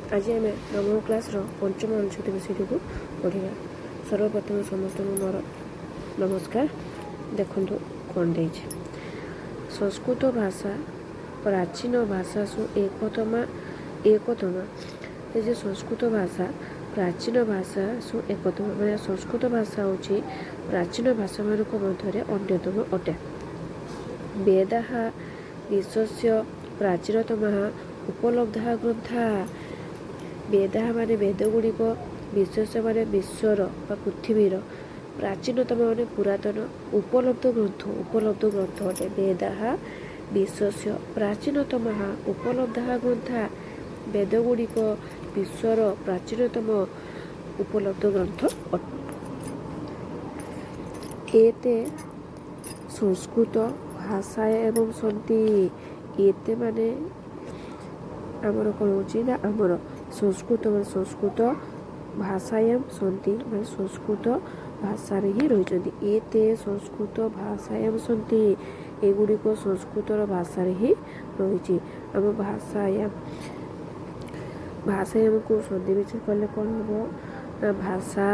आज आम नवम क्लास पंचम अनुच्छेद विषयटी पढ़ा। सर्वप्रथम समस्त मोर नमस्कार। देखु कौन दे संस्कृत भाषा प्राचीन भाषासु एकतमा जे संस्कृत भाषा प्राचीन भाषासु एकतम मैंने संस्कृत भाषा हूँ प्राचीन भाषा मानक मध्य अन्यतम अटे। वेदाः विश्वस्य प्राचीनतमः उपलब्धा ग्रंथा। वेदाः माने वेद गुड़िक विश्वस्य माने विश्वर पृथ्वीर प्राचीनतम माने पुरातन उपलब्ध ग्रंथ अटे। वेदाः विश्वस्य प्राचीनतमः उपलब्धा ग्रंथा। वेद गुड़िक विश्वर प्राचीनतम उपलब्ध ग्रंथ अटे। एते संस्कृत भाषा एवं सन्ति। एते माने आमर कौन हो आमर संस्कृत मान संस्कृत भाषायां सन्ति माने संस्कृत भाषा ही रही। एते संस्कृत भाषायां सन्ति एगुड़िक संस्कृतर भाषा ही रही। आम भाषायां को सन्धि विच्छेद कले कौन हम ना भाषा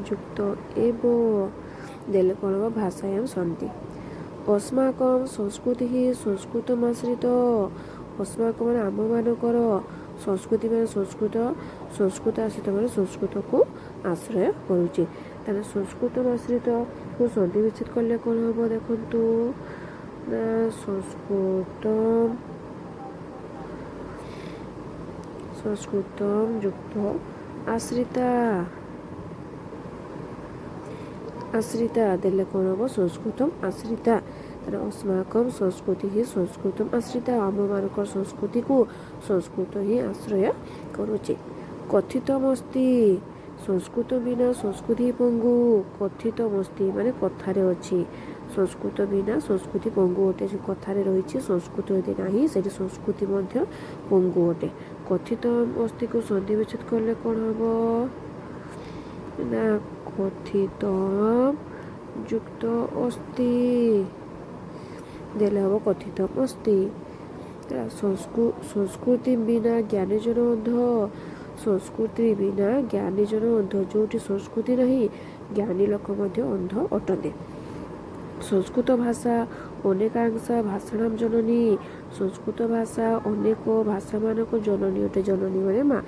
युक्त एवं देले कौन हम भाषायां सन्ति। अस्माकं संस्कृति ही संस्कृतमाश्रित। अस्माकं माने आम मानकर संस्कृति माने संस्कृत आश्रित माने संस्कृत को आश्रय करुचे। ताने संस्कृतमाश्रित को सन्धि विच्छेद कले कौन हम देखंतु ना संस्कृतम युक्त आश्रिता देले कौन हम संस्कृतम आश्रिता। अस्माकं संस्कृति ही संस्कृतम आश्रिता। आम मानकर संस्कृति को संस्कृत ही आश्रय करुचे। कथितमस्ति संस्कृत बिना संस्कृति पंगु। कथितमस्ति माने कथारे अछि। संस्कृत बिना संस्कृति पंगु अटे। जो कथारे रही संस्कृत यदि नाही सेठी संस्कृति मध्य पंगु अटे। कथितमस्ति को सन्धि विच्छेद करले कौन हम ना कथितम युक्त अस्ति देले हम कथितम अस्ति। संस्कृति बिना ज्ञानी जन अंध। संस्कृति बिना ज्ञानी जन अंध। जोटी संस्कृति नहीं ज्ञानी लोक मध्य अंध अटंते। संस्कृत भाषा अनेकांशा भाषाणाम जननी। संस्कृत भाषा अनेक भाषा मानक जननी अटे। जननी माने माँ।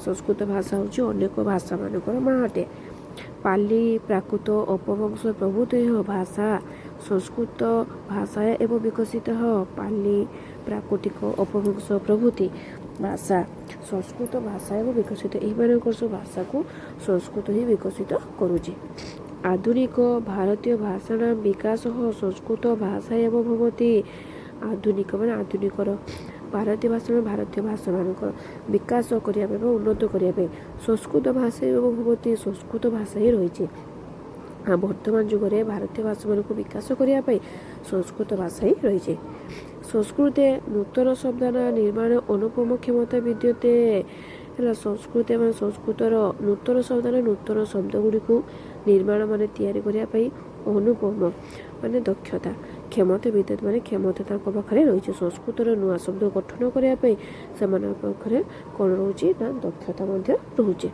संस्कृत भाषा हूँ अनेक भाषा मानकर माँ अटे। पाली प्राकृत अपभ्रंश प्रभृत भाषा संस्कृत भाषा एवं विकसित। पाली प्राकृतिक अपभ्रंश प्रभृति भाषा संस्कृत भाषा एवं विकसित। यही भाषा को संस्कृत ही विकसित करुचे। आधुनिक भारतीय भाषाणां विकास संस्कृत भाषा एवं भवति। आधुनिक माने आधुनिकर भारतीय भाषा भारतीय भाषा मानकर विकास करने उन्नत करने संस्कृत भाषा एवं भवति। संस्कृत भाषा ही रही। वर्तमान जुग में भारतीय भाषा मान को विकास करने संस्कृत भाषा ही रही। संस्कृते नूतन शब्दाना निर्माण अनुपम क्षमता विद्यते। संस्कृत मान संस्कृतर नूतन शब्दाना नूतन शब्द गुड़ी को निर्माण माने तैयारी करने अनुपम माने दक्षता क्षमता विद्युत माने क्षमता पाखे रही। संस्कृतर नुआ शब्द गठन करने से पाखे कौन रोचे ना दक्षता रोचे।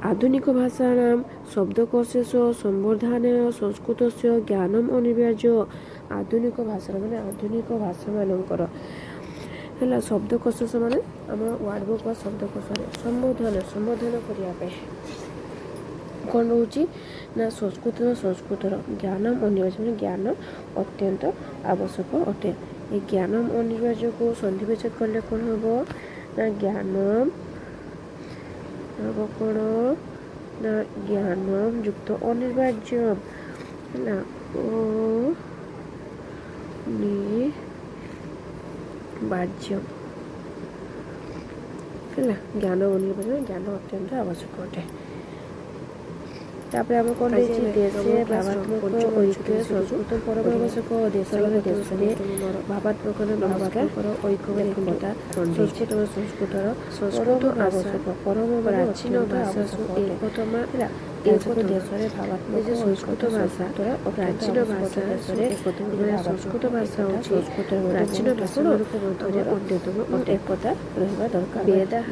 आधुनिक भाषाणां शब्दकोशेष संवर्धन संस्कृत से ज्ञानम अनिवार्य। आधुनिक भाषा माने आधुनिक भाषा मानकर है शब्दकोश माने आम वार्डबुक शब्दकोश संवर्धन करने कौन रोचे ना संस्कृतर ज्ञानम अनिवार्य माने ज्ञान अत्यंत आवश्यक अटे। ये ज्ञानम अनिवार्य को सन्धि विच्छेद करले कौन हम ना ज्ञानम कौन ना ज्ञानम युक्त अनिवार्य है अनिवार्य है ज्ञान अनिवार्य ज्ञान अत्यंत आवश्यक अटे। तापर आम कौन देशे भावात्मक ऐक्य संस्कृत परम आवश्यक। देश भावात्मक भावात्मक ऐक्यता संस्कृत संस्कृतर आवश्यक परम प्राचीन भाषा एकतमा ଦେଶରେ ଭାବାତ୍ମକ ଯେ ସଂସ୍କୃତ ଭାଷା ପ୍ରାଚୀନ ଭାଷା ଦେଶରେ ସଂସ୍କୃତ ଭାଷା ହେଉଛି ପ୍ରାଚୀନ ଭାଷାମାନଙ୍କ ମଧ୍ୟରେ ଅନ୍ୟତମ ଏକତା ରହିବା ଦରକାର। ବେଦାଃ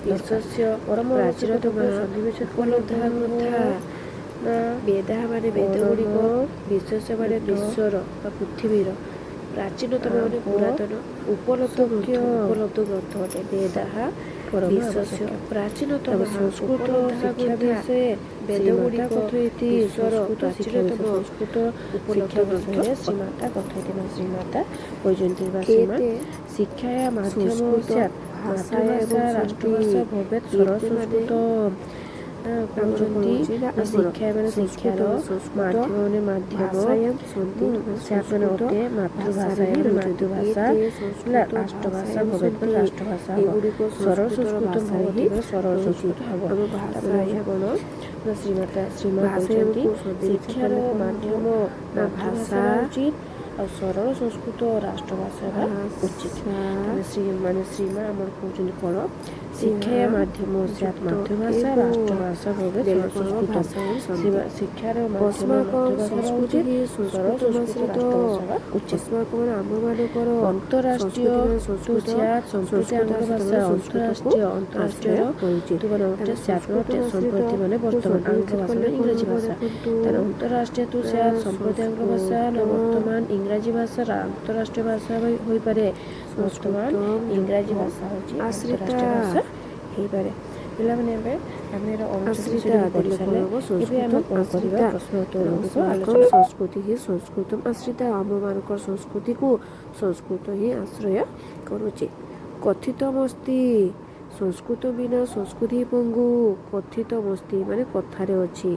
ବିଶ୍ୱସ୍ୟ ପ୍ରାଚୀନତମ ଉପଲବ୍ଧ କଥା। ବେଦାଃ ମାନେ ବେଦ ଗୁଡ଼ିକ, ବିଶ୍ୱସ୍ୟ ମାନେ ବିଶ୍ୱର ବା ପୃଥିବୀର, ପ୍ରାଚୀନତମ ମାନେ ପୁରାତନ, ଉପଲବ୍ଧ ଗ୍ରନ୍ଥ ଅଟେ। ବେଦାଃ ବିଶ୍ୱସ୍ୟ ପ୍ରାଚୀନତମ ସଂସ୍କୃତ ଶିକ୍ଷା ବିଷୟ ବେଦ ଗୁଡ଼ିକ ବିଶ୍ୱର ପ୍ରାଚୀନତମ ସଂସ୍କୃତ ଉପଲବ୍ଧ ଗ୍ରନ୍ଥ। ଶ୍ରୀମାତା କଥୟତି ଶ୍ରୀମାତା କହିଛନ୍ତି ବା ଶ୍ରୀମାନ୍ ଶିକ୍ଷାୟା ମାଧ୍ୟମ ସ୍ୟାତ୍ ମାତୃଭାଷା ରାଷ୍ଟ୍ରଭାଷା ଭବେତ୍ ସରଳସଂସ୍କୃତ। କହୁଛନ୍ତି ଶିକ୍ଷା ମାନେ ଶିକ୍ଷାର ମାଧ୍ୟମ ମାନେ ମାଧ୍ୟମ ସ୍ୟାତ୍ ମାନେ ଅଟେ ମାତୃଭାଷା ମାନେ ମାତୃଭାଷା ହେଲା ରାଷ୍ଟ୍ରଭାଷା ଭବେତ୍ ମାନେ ରାଷ୍ଟ୍ରଭାଷା ହବ ସରଳ ସଂସ୍କୃତ ଭବତି ମାନେ ସରଳ ସଂସ୍କୃତ ହବ। ତାପରେ ରହିଲା କ'ଣ ନା ଶ୍ରୀମା କହିଛନ୍ତି ଶିକ୍ଷାର ମାଧ୍ୟମ ମାତୃଭାଷା ଉଚିତ ଆଉ ସରଳ ସଂସ୍କୃତ ରାଷ୍ଟ୍ରଭାଷା ହେବା ଉଚିତ। ତାହେଲେ ଶ୍ରୀମା ଆମର କହୁଛନ୍ତି କ'ଣ ଶିକ୍ଷା ମାଧ୍ୟମ ସ୍ୟାତ୍ ମାତୃଭାଷା ରାଷ୍ଟ୍ରଭାଷା ଭବେ ସରଳ ସଂସ୍କୃତ। ଶିକ୍ଷାର ମାଧ୍ୟମ ମାତୃଭାଷା ହେବା ଉଚିତ ସରଳ ସଂସ୍କୃତ ରାଷ୍ଟ୍ରଭାଷା ହେବା ଉଚିତ। ଅନ୍ତରାଷ୍ଟ୍ରୀୟ ତୁ ସ୍ୟାତ୍ ସମ୍ପ୍ରତି ଆଙ୍ଗଳ ଭାଷା ଅନ୍ତରାଷ୍ଟ୍ରୀୟର ତୁ ମାନେ ଅଟେ ସ୍ୟାତ୍ ଅଟେ ସମ୍ପ୍ରତି ମାନେ ବର୍ତ୍ତମାନ ଆଙ୍ଗଳ ଭାଷା ମାନେ ଇଂରାଜୀ ଭାଷା। ତାହେଲେ ଅନ୍ତରାଷ୍ଟ୍ରୀୟ ତୁ ସ୍ୟାତ୍ ସମ୍ପ୍ରତି ଆଙ୍ଗଳ ଭାଷା ନା ବର୍ତ୍ତମାନ ଇଂରାଜୀ ଭାଷା ଅନ୍ତରାଷ୍ଟ୍ରୀୟ ଭାଷା ହୋଇପାରେ। ବର୍ତ୍ତମାନ ଇଂରାଜୀ ଭାଷା ହେଉଛି ଅନ୍ତରାଷ୍ଟ୍ରୀୟ ଭାଷା ହେଇପାରେ। ପିଲାମାନେ ଏବେ ଆମେ ଏବେ ଆମେ କ'ଣ କରିବା ପ୍ରଶ୍ନ ଉତ୍ତର ଆଲୋଚନା। ସଂସ୍କୃତି ହିଁ ସଂସ୍କୃତମ୍ ଆଶ୍ରିତା। ଆମମାନଙ୍କର ସଂସ୍କୃତିକୁ ସଂସ୍କୃତ ହିଁ ଆଶ୍ରୟ କରୁଛି। କଥିତମସ୍ତି ସଂସ୍କୃତ ବିନା ସଂସ୍କୃତି ପଙ୍ଗୁ। କଥିତମସ୍ତି ମାନେ କଥାରେ ଅଛି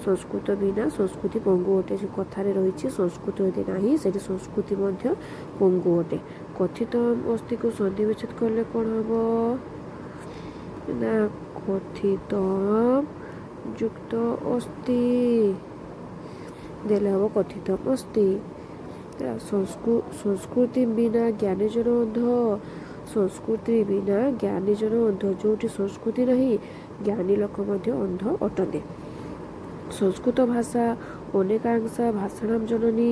ସଂସ୍କୃତ ବିନା ସଂସ୍କୃତି ପଙ୍ଗୁ ଅଟେ। ଯେ କଥାରେ ରହିଛି ସଂସ୍କୃତ ଯଦି ନାହିଁ ସେଠି ସଂସ୍କୃତି ମଧ୍ୟ ପଙ୍ଗୁ ଅଟେ। କଥିତ ଅସ୍ତିକୁ ସନ୍ଧି ବିଚ୍ଛେଦ କଲେ କ'ଣ ହେବ ନା କଥିତ ଯୁକ୍ତ ଅସ୍ତି ଦେଲେ ହେବ କଥିତ ଅସ୍ତି। ସଂସ୍କୃତି ବିନା ଜ୍ଞାନୀଜନ ଅନ୍ଧ। ସଂସ୍କୃତି ବିନା ଜ୍ଞାନୀଜନ ଅନ୍ଧ। ଯେଉଁଠି ସଂସ୍କୃତି ନାହିଁ ଜ୍ଞାନୀ ଲୋକ ମଧ୍ୟ ଅନ୍ଧ ଅଟନ୍ତି। ସଂସ୍କୃତ ଭାଷା ଅନେକାଂଶା ଭାଷାଣାಂ ଜନନୀ।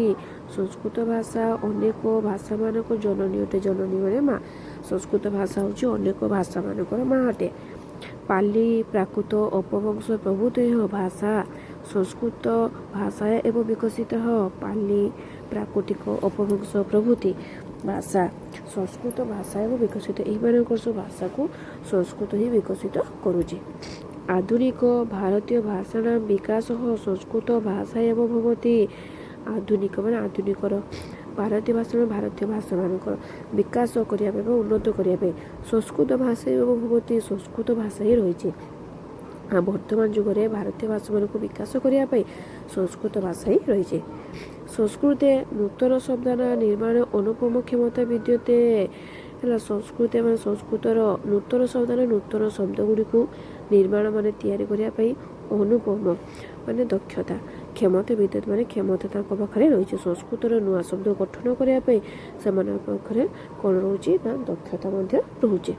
ସଂସ୍କୃତ ଭାଷା ଅନେକ ଭାଷାମାନଙ୍କ ଜନନୀ ଅଟେ। ଜନନୀ ମାନେ ମା। ସଂସ୍କୃତ ଭାଷା ହେଉଛି ଅନେକ ଭାଷାମାନଙ୍କର ମା ଅଟେ। ପାଲି ପ୍ରାକୃତ ଅପଭ୍ରଂଶ ପ୍ରଭୃତୟ ଭାଷା ସଂସ୍କୃତ ଭାଷା ଏବଂ ବିକଶିତ। ପାଲି ପ୍ରାକୃତିକ ଅପଭ୍ରଂଶ ପ୍ରଭୃତି ଭାଷା ସଂସ୍କୃତ ଭାଷା ଏବଂ ବିକଶିତ। ଏହିମାନଙ୍କର ସବୁ ଭାଷାକୁ ସଂସ୍କୃତ ହିଁ ବିକଶିତ କରୁଛି। ଆଧୁନିକ ଭାରତୀୟ ଭାଷାଣାଂ ବିକାଶ ସଂସ୍କୃତ ଭାଷା ଏବଂ ଭବତି। ଆଧୁନିକ ମାନେ ଆଧୁନିକର ଭାରତୀୟ ଭାଷା ଭାରତୀୟ ଭାଷାମାନଙ୍କର ବିକାଶ କରିବା ପାଇଁ ବା ଉନ୍ନତ କରିବା ପାଇଁ ସଂସ୍କୃତ ଭାଷା ଏବଂ ଭବତି ସଂସ୍କୃତ ଭାଷା ହିଁ ରହିଛି। ବର୍ତ୍ତମାନ ଯୁଗରେ ଭାରତୀୟ ଭାଷାମାନଙ୍କୁ ବିକାଶ କରିବା ପାଇଁ ସଂସ୍କୃତ ଭାଷା ହିଁ ରହିଛି। ସଂସ୍କୃତେ ନୂତନ ଶବ୍ଦାନ ନିର୍ମାଣ ଅନୁପମ କ୍ଷମତା ବିଦ୍ୟତେ। ହେଲା ସଂସ୍କୃତି ମାନେ ସଂସ୍କୃତର ନୂତନ ଶବ୍ଦାନ ନୂତନ ଶବ୍ଦ ଗୁଡ଼ିକୁ ନିର୍ମାଣ ମାନେ ତିଆରି କରିବା ପାଇଁ ଅନୁପମ ମାନେ ଦକ୍ଷତା କ୍ଷମତା ବିଦ୍ୟୁତ୍ ମାନେ କ୍ଷମତା ତାଙ୍କ ପାଖରେ ରହିଛି। ସଂସ୍କୃତର ନୂଆ ଶବ୍ଦ ଗଠନ କରିବା ପାଇଁ ସେମାନଙ୍କ ପାଖରେ କ'ଣ ରହୁଛି ନା ଦକ୍ଷତା ମଧ୍ୟ ରହୁଛି।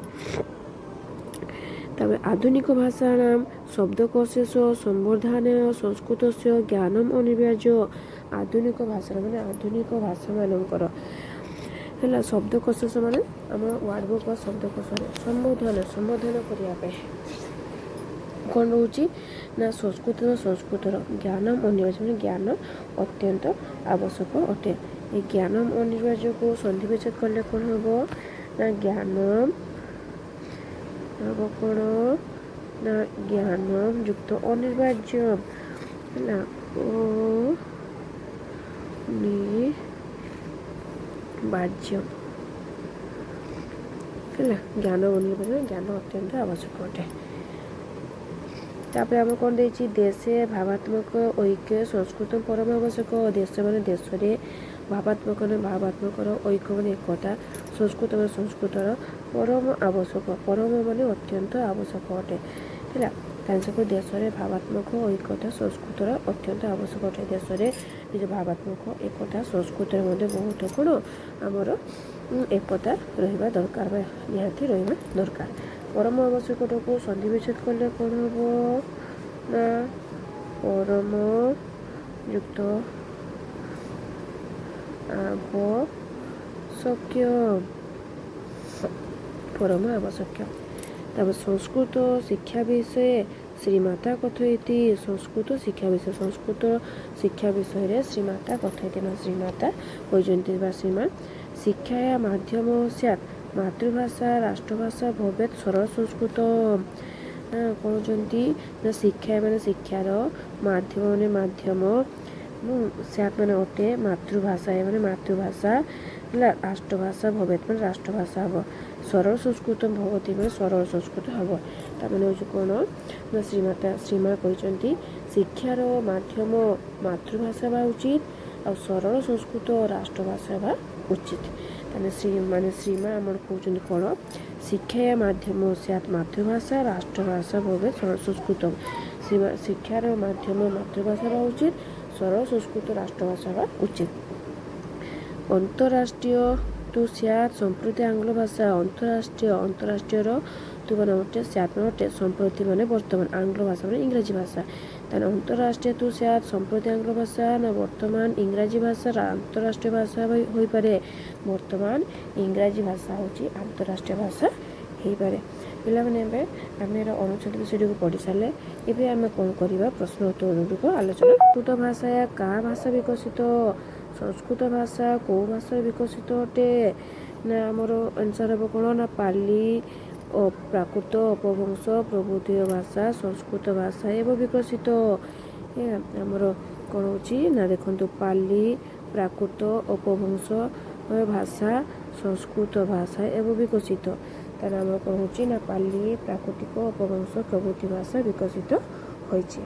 ତାପରେ ଆଧୁନିକ ଭାଷାଣାଂ ଶବ୍ଦକୋଶେଷ ସମ୍ବର୍ଦ୍ଧନାୟ ସଂସ୍କୃତସ୍ୟ ଜ୍ଞାନମ୍ ଅନିବାର୍ଯ୍ୟ। ଆଧୁନିକ ଭାଷା ମାନେ ଆଧୁନିକ ଭାଷାମାନଙ୍କର ହେଲା ଶବ୍ଦକୋଶେଷ ମାନେ ଆମର ୱାର୍ଡ଼ ବୁକ୍ ବା ଶବ୍ଦକୋଷରେ ସମ୍ବୋଧନ କରିବା ପାଇଁ କ'ଣ ରହୁଛି ନା ସଂସ୍କୃତର ଜ୍ଞାନମ୍ ଅନିବାର୍ଯ୍ୟ ମାନେ ଜ୍ଞାନ ଅତ୍ୟନ୍ତ ଆବଶ୍ୟକ ଅଟେ। ଏ ଜ୍ଞାନମ୍ ଅନିବାର୍ଯ୍ୟକୁ ସନ୍ଧି ବିଚ୍ଛେଦ କଲେ କ'ଣ ହେବ ନା ଜ୍ଞାନମ୍ ହେବ କ'ଣ ନା ଜ୍ଞାନମ୍ ଯୁକ୍ତ ଅନିବାର୍ଯ୍ୟ ହେଲା ଅନିବାର୍ଯ୍ୟ ହେଲା ଜ୍ଞାନ ଅନିବାର୍ଯ୍ୟ ଜ୍ଞାନ ଅତ୍ୟନ୍ତ ଆବଶ୍ୟକ ଅଟେ। ତାପରେ ଆମର କ'ଣ ଦେଇଛି ଦେଶେ ଭାବାତ୍ମକ ଐକ୍ୟ ସଂସ୍କୃତ ପରମ ଆବଶ୍ୟକ। ଦେଶ ମାନେ ଦେଶରେ ଭାବାତ୍ମକର ଐକ୍ୟ ମାନେ ଏକତା ସଂସ୍କୃତ ମାନେ ସଂସ୍କୃତର ପରମ ଆବଶ୍ୟକ। ପରମ ମାନେ ଅତ୍ୟନ୍ତ ଆବଶ୍ୟକ ଅଟେ ହେଲା। ତାଙ୍କ ଦେଶରେ ଭାବାତ୍ମକ ଐକ୍ୟତା ସଂସ୍କୃତର ଅତ୍ୟନ୍ତ ଆବଶ୍ୟକ ଅଟେ। ଦେଶରେ ନିଜ ଭାବାତ୍ମକ ଏକତା ସଂସ୍କୃତରେ ମଧ୍ୟ ବହୁତ କ'ଣ ଆମର ଏକତା ରହିବା ଦରକାର ବା ନିହାତି ରହିବା ଦରକାର। ପରମ ଆବଶ୍ୟକଟାକୁ ସନ୍ଧି ବିଚ୍ଛେଦ କଲେ କ'ଣ ହେବ ନା ପରମ ଯୁକ୍ତ ଆବଶ୍ୟକ ପରମ ଆବଶ୍ୟକ। ତାପରେ ସଂସ୍କୃତ ଶିକ୍ଷା ବିଷୟ ଶ୍ରୀମାତା କଥୟତି। ସଂସ୍କୃତ ଶିକ୍ଷା ବିଷୟରେ ଶ୍ରୀମାତା କଥୟତି ନା ଶ୍ରୀମାତା କହିଛନ୍ତି ବା ଶ୍ରୀମାନ ଶିକ୍ଷା ମାଧ୍ୟମ ସ୍ୟାତ୍ ମାତୃଭାଷା ରାଷ୍ଟ୍ରଭାଷା ଭବେତ୍ ସରଳ ସଂସ୍କୃତ। କହୁଛନ୍ତି ନା ଶିକ୍ଷା ମାନେ ଶିକ୍ଷାର ମାଧ୍ୟମ ସ୍ୟାତ୍ ମାନେ ଅଟେ ମାତୃଭାଷା ମାନେ ମାତୃଭାଷା ହେଲା ରାଷ୍ଟ୍ରଭାଷା ଭବେତ୍ ମାନେ ରାଷ୍ଟ୍ରଭାଷା ହେବ ସରଳ ସଂସ୍କୃତ ଭବତି ମାନେ ସରଳ ସଂସ୍କୃତ ହେବ। ତାମାନେ ହେଉଛି କ'ଣ ନା ଶ୍ରୀମା କହିଛନ୍ତି ଶିକ୍ଷାର ମାଧ୍ୟମ ମାତୃଭାଷା ହେବା ଉଚିତ ଆଉ ସରଳ ସଂସ୍କୃତ ରାଷ୍ଟ୍ରଭାଷା ହେବା ଉଚିତ। ତାହେଲେ ଶ୍ରୀମା ଆମର କହୁଛନ୍ତି କ'ଣ ଶିକ୍ଷା ମାଧ୍ୟମ ସ୍ୟାତ୍ ମାତୃଭାଷା ରାଷ୍ଟ୍ରଭାଷା ଭବେ ସରଳ ସଂସ୍କୃତ। ଶିକ୍ଷାର ମାଧ୍ୟମ ମାତୃଭାଷା ହେବା ଉଚିତ ସରଳ ସଂସ୍କୃତ ରାଷ୍ଟ୍ରଭାଷା ହେବା ଉଚିତ। ଅନ୍ତରାଷ୍ଟ୍ରୀୟ ତୁ ସ୍ୟାତ୍ ସମ୍ପ୍ରତି ଆଙ୍ଗ୍ଳ ଭାଷା। ଅନ୍ତରାଷ୍ଟ୍ରୀୟର ତୁ ମାନେ ଅଟେ ସ୍ୟାତ୍ ମାନେ ଅଟେ ସମ୍ପ୍ରତି ମାନେ ବର୍ତ୍ତମାନ ଆଙ୍ଗ୍ଳ ଭାଷା ମାନେ ଇଂରାଜୀ ଭାଷା। ତାହେଲେ ଅନ୍ତରାଷ୍ଟ୍ରୀୟ ତୁ ସ୍ୟାତ୍ ସମ୍ପ୍ରତି ଆଙ୍ଗ୍ଳ ଭାଷା ନା ବର୍ତ୍ତମାନ ଇଂରାଜୀ ଭାଷା ଆନ୍ତରାଷ୍ଟ୍ରୀୟ ଭାଷା ହୋଇପାରେ। ବର୍ତ୍ତମାନ ଇଂରାଜୀ ଭାଷା ହେଉଛି ଆନ୍ତରାଷ୍ଟ୍ରୀୟ ଭାଷା ହେଇପାରେ। ପିଲାମାନେ ଏବେ ଆମେ ଅନୁଚ୍ଛେଦ ବିଷୟଟିକୁ ପଢ଼ି ସାରିଲେ ଏବେ ଆମେ କ'ଣ କରିବା ପ୍ରଶ୍ନ ଉତ୍ତର ଗୁଡ଼ିକ ଆଲୋଚନା। ସଂସ୍କୃତ ଭାଷା କାହା ଭାଷା ବିକଶିତ। ସଂସ୍କୃତ ଭାଷା କେଉଁ ଭାଷାରେ ବିକଶିତ ଅଟେ ନା ଆମର ଆନ୍ସର୍ ହେବ କ'ଣ ନା ପାଲି ପ୍ରାକୃତ ଅପଭ୍ରଂଶ ପ୍ରଭୃତିର ଭାଷା ସଂସ୍କୃତ ଭାଷା ଏବଂ ବିକଶିତ। ଆମର କ'ଣ ହେଉଛି ନା ଦେଖନ୍ତୁ ପାଲି ପ୍ରାକୃତ ଅପଭ୍ରଂଶ ଭାଷା ସଂସ୍କୃତ ଭାଷା ଏବଂ ବିକଶିତ। ତାହେଲେ ଆମର କ'ଣ ହେଉଛି ନା ପାଲି ପ୍ରାକୃତିକ ଅପଭ୍ରଂଶ ପ୍ରଭୃତି ଭାଷା ବିକଶିତ ହୋଇଛି।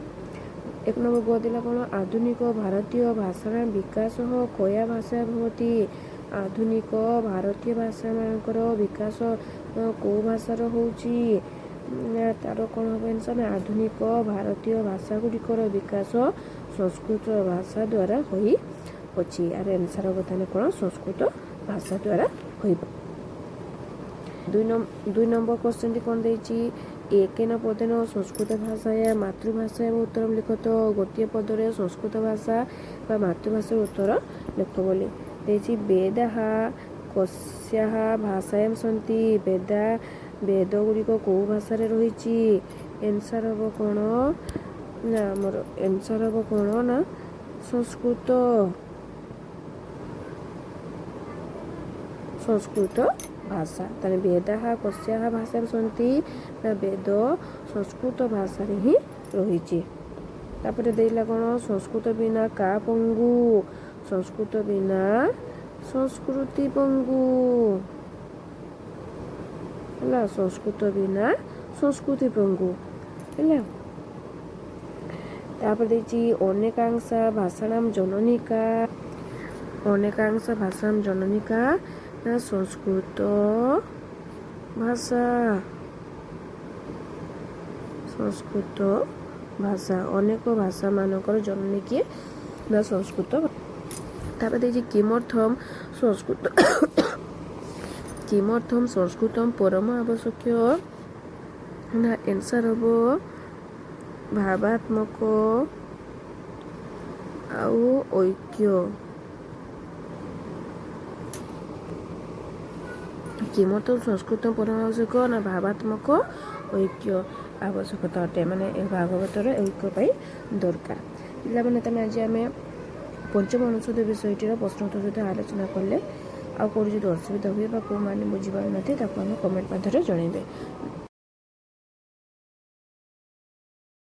1 ନମ୍ବର ଦିଲା କ'ଣ ଆଧୁନିକ ଭାରତୀୟ ଭାଷାର ବିକାଶ କୟା ଭାଷା ଭବତି। ଆଧୁନିକ ଭାରତୀୟ ଭାଷାମାନଙ୍କର ବିକାଶ କେଉଁ ଭାଷାର ହେଉଛି ତାର କ'ଣ ହେବ ଆନ୍ସର୍ ନା ଆଧୁନିକ ଭାରତୀୟ ଭାଷା ଗୁଡ଼ିକର ବିକାଶ ସଂସ୍କୃତ ଭାଷା ଦ୍ୱାରା ହୋଇଅଛି। ଆର ଆନ୍ସର୍ ହେବ ତାହେଲେ କ'ଣ ସଂସ୍କୃତ ଭାଷା ଦ୍ୱାରା ହୋଇବ। 2 ନମ୍ବର କ୍ୱେଶ୍ଚନଟି କ'ଣ ଦେଇଛି ଏକେନ ପଦେନ ସଂସ୍କୃତ ଭାଷା ମାତୃଭାଷା ଏବଂ ଉତ୍ତର ଲିଖତ। ଗୋଟିଏ ପଦରେ ସଂସ୍କୃତ ଭାଷା ବା ମାତୃଭାଷାର ଉତ୍ତର ଲେଖ ବୋଲି ଦେଇଛି। ବେଦାଃ କସ୍ୟାଃ ଭାଷାୟାଂ ସନ୍ତି। ବେଦ ଗୁଡ଼ିକ କେଉଁ ଭାଷାରେ ରହିଛି ଆନ୍ସର୍ ହେବ କ'ଣ ନା ଆମର ଆନ୍ସର୍ ହେବ କ'ଣ ନା ସଂସ୍କୃତ ଭାଷା। ତାହେଲେ ବେଦାଃ କସ୍ୟାଃ ଭାଷାୟାଂ ସନ୍ତି ନା ବେଦ ସଂସ୍କୃତ ଭାଷାରେ ହିଁ ରହିଛି। ତାପରେ ଦେଇଲା କ'ଣ ସଂସ୍କୃତ ବିନା କା ପଙ୍ଗୁ। ସଂସ୍କୃତ ବିନା ସଂସ୍କୃତି ପଙ୍ଗୁ ହେଲା ସଂସ୍କୃତ ବିନା ସଂସ୍କୃତି ପଙ୍ଗୁ ହେଲା। ତାପରେ ଦେଇଛି ଅନେକାଂଶା ଭାଷାଣାଂ ଜନନୀକା। ଅନେକାଂଶା ଭାଷାଣାଂ ଜନନୀକା ନା ସଂସ୍କୃତ ଭାଷା ଅନେକ ଭାଷାମାନଙ୍କର ଜନନୀ କିଏ ନା ସଂସ୍କୃତ। ତାପରେ ଦେଇଛି କିମର୍ଥମ୍ ସଂସ୍କୃତମ୍ ପରମ ଆବଶ୍ୟକ ନା ଆନ୍ସର୍ ହେବ ଭାବାତ୍ମକ ଆଉ ଐକ୍ୟ। କିମର୍ଥମ୍ ସଂସ୍କୃତମ୍ ପରମ ଆବଶ୍ୟକ ନା ଭାବାତ୍ମକ ଐକ୍ୟ ଆବଶ୍ୟକତା ଅଟେ ମାନେ ଏ ଭାଗବତର ଐକ୍ୟ ପାଇଁ ଦରକାର। ପିଲାମାନେ ତାହେଲେ ଆଜି ଆମେ ପଞ୍ଚମ ଅନୁଚ୍ଛେଦ ବିଷୟଟିର ପ୍ରଶ୍ନ ଉତ୍ତର ସହିତ ଆଲୋଚନା କଲେ। ଆଉ କେଉଁଠି ଯଦି ଅସୁବିଧା ହୁଏ ବା କେଉଁମାନେ ବୁଝିପାରୁନାହାନ୍ତି ତାକୁ ଆମେ କମେଣ୍ଟ ମାଧ୍ୟମରେ ଜଣାଇବେ।